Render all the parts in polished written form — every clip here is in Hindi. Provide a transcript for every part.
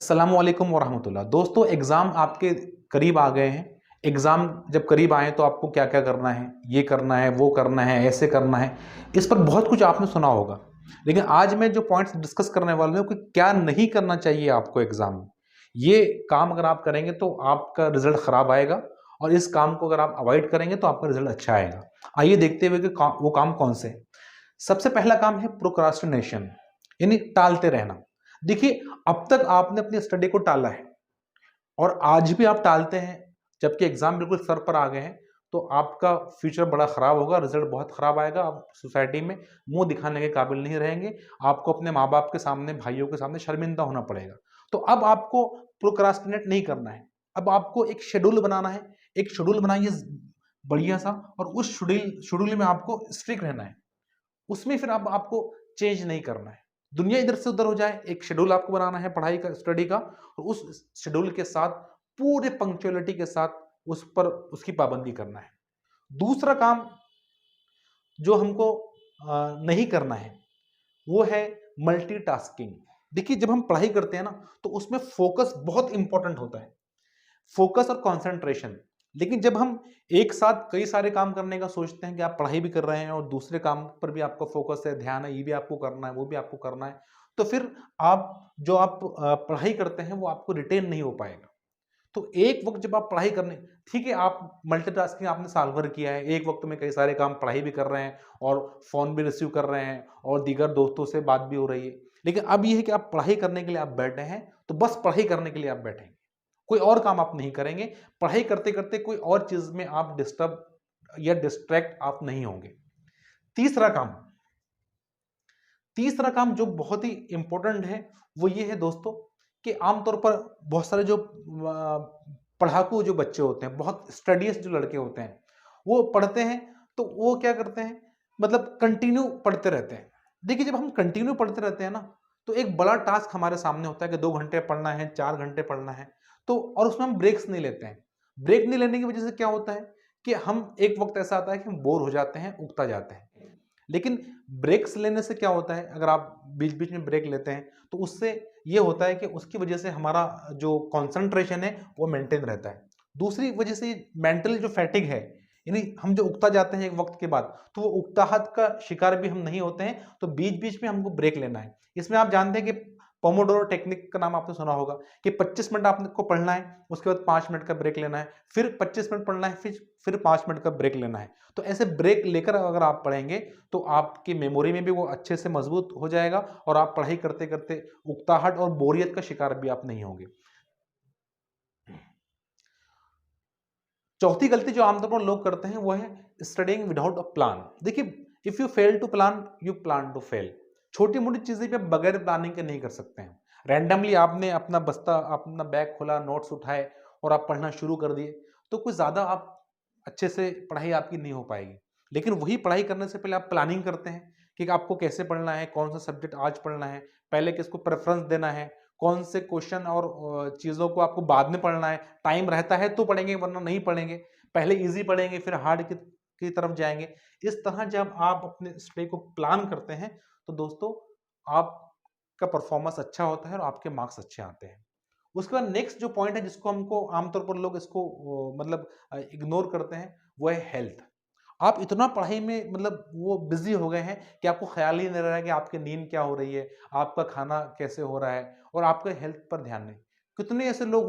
अस्सलामुअलैकुम वरहमतुल्लाह। दोस्तों, एग्ज़ाम आपके करीब आ गए हैं। एग्ज़ाम जब करीब आए तो आपको क्या-क्या करना है, ये करना है, वो करना है, ऐसे करना है, इस पर बहुत कुछ आपने सुना होगा। लेकिन आज मैं जो पॉइंट्स डिस्कस करने वाला हूँ कि क्या नहीं करना चाहिए आपको एग्ज़ाम में। ये काम अगर आप करेंगे तो आपका रिज़ल्ट ख़राब आएगा और इस काम को अगर आप अवॉइड करेंगे तो आपका रिज़ल्ट अच्छा आएगा। आइए देखते हुए कि वो काम कौन से हैं। सबसे पहला काम है प्रोक्रास्टिनेशन, यानी टालते रहना। देखिए, अब तक आपने अपनी स्टडी को टाला है और आज भी आप टालते हैं, जबकि एग्जाम बिल्कुल सर पर आ गए हैं, तो आपका फ्यूचर बड़ा खराब होगा, रिजल्ट बहुत खराब आएगा। आप सोसाइटी में मुंह दिखाने के काबिल नहीं रहेंगे। आपको अपने माँ बाप के सामने, भाइयों के सामने शर्मिंदा होना पड़ेगा। तो अब आपको प्रोक्रास्टिनेट नहीं करना है। अब आपको एक शेड्यूल बनाना है। एक शेड्यूल बनाइए बढ़िया सा, और उस शेड्यूल शेड्यूल में आपको स्ट्रिक्ट रहना है। उसमें फिर अब आपको चेंज नहीं करना है। दुनिया इधर से उधर हो जाए, एक शेड्यूल आपको बनाना है पढ़ाई का, स्टडी का, और उस शेड्यूल के साथ पूरे पंक्चुअलिटी के साथ उस पर उसकी पाबंदी करना है। दूसरा काम जो हमको नहीं करना है वो है मल्टीटास्किंग। देखिए, जब हम पढ़ाई करते हैं ना, तो उसमें फोकस बहुत इंपॉर्टेंट होता है, फोकस और कंसंट्रेशन। लेकिन जब हम एक साथ कई सारे काम करने का सोचते हैं कि आप पढ़ाई भी कर रहे हैं और दूसरे काम पर भी आपका फोकस है, ध्यान है, ये भी आपको करना है, वो भी आपको करना है, तो फिर आप पढ़ाई करते हैं वो आपको रिटेन नहीं हो पाएगा। तो एक वक्त जब आप पढ़ाई करने, ठीक है, आप मल्टीटास्किंग आपने साल भर किया है, एक वक्त में कई सारे काम, पढ़ाई भी कर रहे हैं और फोन भी रिसीव कर रहे हैं और दीगर दोस्तों से बात भी हो रही है। लेकिन अब ये है कि आप पढ़ाई करने के लिए आप बैठे हैं, तो बस पढ़ाई करने के लिए आप बैठेंगे, कोई और काम आप नहीं करेंगे। पढ़ाई करते करते कोई और चीज में आप डिस्टर्ब या डिस्ट्रैक्ट आप नहीं होंगे। तीसरा काम तीसरा काम जो बहुत ही इंपॉर्टेंट है वो ये है दोस्तों, कि आमतौर पर बहुत सारे जो पढ़ाकू जो बच्चे होते हैं, बहुत स्टडीज जो लड़के होते हैं, वो पढ़ते हैं तो वो क्या करते हैं, मतलब कंटिन्यू पढ़ते रहते हैं। देखिए, जब हम कंटिन्यू पढ़ते रहते हैं ना, तो एक बड़ा टास्क हमारे सामने होता है कि 2 घंटे पढ़ना है, 4 घंटे पढ़ना है। तो और उसमें हम ब्रेक्स नहीं लेते हैं। ब्रेक नहीं लेने की वजह से क्या होता है कि हम, एक वक्त ऐसा आता है कि हम बोर हो जाते हैं, उगता जाते हैं। लेकिन ब्रेक्स लेने से क्या होता है, अगर आप बीच बीच में ब्रेक लेते हैं तो उससे ये होता है कि उसकी वजह से हमारा जो कंसंट्रेशन है वो मेंटेन रहता है। दूसरी वजह से मेंटल जो फैटिग है, यानी हम जो उगता जाते हैं एक वक्त के बाद, तो वो उकताहट का शिकार भी हम नहीं होते हैं। तो बीच बीच में हमको ब्रेक लेना है। इसमें आप जानते हैं कि पोमोडोरो टेक्निक का नाम आपने सुना होगा, कि 25 मिनट आपको पढ़ना है, उसके बाद 5 मिनट का ब्रेक लेना है, फिर 25 मिनट पढ़ना है, फिर 5 मिनट का ब्रेक लेना है। तो ऐसे ब्रेक लेकर अगर आप पढ़ेंगे तो आपकी मेमोरी में भी वो अच्छे से मजबूत हो जाएगा और आप पढ़ाई करते करते उकताहट और बोरियत का शिकार भी आप नहीं होंगे। चौथी गलती जो आमतौर पर लोग करते हैं वो है स्टडिंग विदाउट अ प्लान। देखिए, if you fail to plan, you plan to fail. छोटी मोटी चीजें भी आप बगैर प्लानिंग के नहीं कर सकते हैं। रैंडमली आपने अपना बस्ता, अपना बैग खोला, नोट्स उठाए और आप पढ़ना शुरू कर दिए, तो कुछ ज्यादा आप अच्छे से पढ़ाई आपकी नहीं हो पाएगी। लेकिन वही पढ़ाई करने से पहले आप प्लानिंग करते हैं कि आपको कैसे पढ़ना है, कौन सा सब्जेक्ट आज पढ़ना है, पहले किसको प्रेफरेंस देना है, कौन से क्वेश्चन और चीज़ों को आपको बाद में पढ़ना है। टाइम रहता है तो पढ़ेंगे, वरना नहीं पढ़ेंगे। पहले इजी पढ़ेंगे, फिर हार्ड की तरफ जाएंगे। इस तरह जब आप अपने स्टडी को प्लान करते हैं तो दोस्तों, आपका परफॉर्मेंस अच्छा होता है और आपके मार्क्स अच्छे आते हैं। उसके बाद नेक्स्ट जो पॉइंट है, जिसको हमको आमतौर पर लोग इसको मतलब इग्नोर करते हैं, वो है हेल्थ। आप इतना पढ़ाई में मतलब वो बिजी हो गए हैं कि आपको ख्याल ही नहीं रह रहा है कि आपकी नींद क्या हो रही है, आपका खाना कैसे हो रहा है, और आपके हेल्थ पर ध्यान नहीं। कितने ऐसे लोग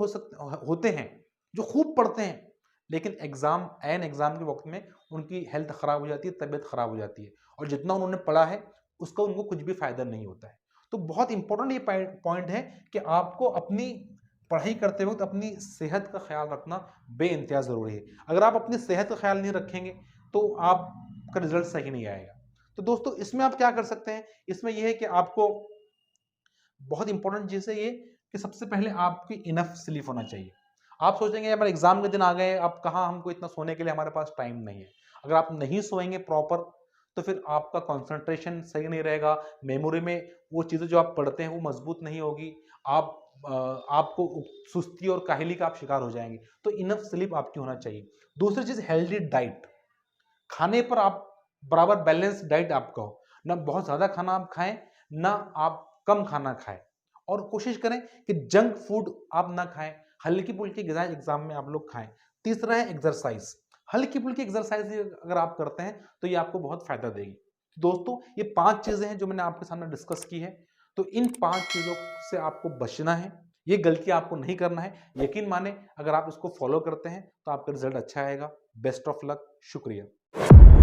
होते हैं जो खूब पढ़ते हैं, लेकिन एग्जाम के वक्त में उनकी हेल्थ खराब हो जाती है, तबीयत खराब हो जाती है, और जितना उन्होंने पढ़ा है उसका उनको कुछ भी फायदा नहीं होता है। तो बहुत इंपॉर्टेंट ये पॉइंट है कि आपको अपनी पढ़ाई करते वक्त अपनी सेहत का ख्याल रखना बेइंतहा ज़रूरी है। अगर आप अपनी सेहत का ख्याल नहीं रखेंगे तो आपका रिजल्ट सही नहीं आएगा। तो दोस्तों, इसमें आप क्या कर सकते हैं, इसमें यह है कि आपको बहुत इंपॉर्टेंट चीज़ है ये, कि सबसे पहले आपकी इनफ स्लीप होना चाहिए। आप सोचेंगे यार एग्जाम के दिन आ गए, अब कहाँ हमको इतना सोने के लिए हमारे पास टाइम नहीं है। अगर आप नहीं सोएंगे प्रॉपर, तो फिर आपका कंसंट्रेशन सही नहीं रहेगा, मेमोरी में वो चीज़ें जो आप पढ़ते हैं वो मजबूत नहीं होगी। आप आपको सुस्ती और काहली का आप शिकार हो जाएंगे। तो इनफ स्लीप आपकी होना चाहिए। दूसरी चीज़, हेल्दी डाइट। खाने पर आप बराबर बैलेंस डाइट आपका हो, ना बहुत ज़्यादा खाना आप खाएं, ना आप कम खाना खाएं। और कोशिश करें कि जंक फूड आप ना खाएं, हल्की फुल्की ग़िज़ाएँ एग्ज़ाम में आप लोग खाएं। तीसरा है एक्सरसाइज, हल्की फुल्की एक्सरसाइज अगर आप करते हैं तो ये आपको बहुत फायदा देगी। दोस्तों ये 5 चीजें हैं जो मैंने आपके सामने डिस्कस की है। तो इन 5 चीजों से आपको बचना है, ये गलती आपको नहीं करना है। यकीन माने अगर आप इसको फॉलो करते हैं तो आपका रिजल्ट अच्छा आएगा। बेस्ट ऑफ लक, शुक्रिया।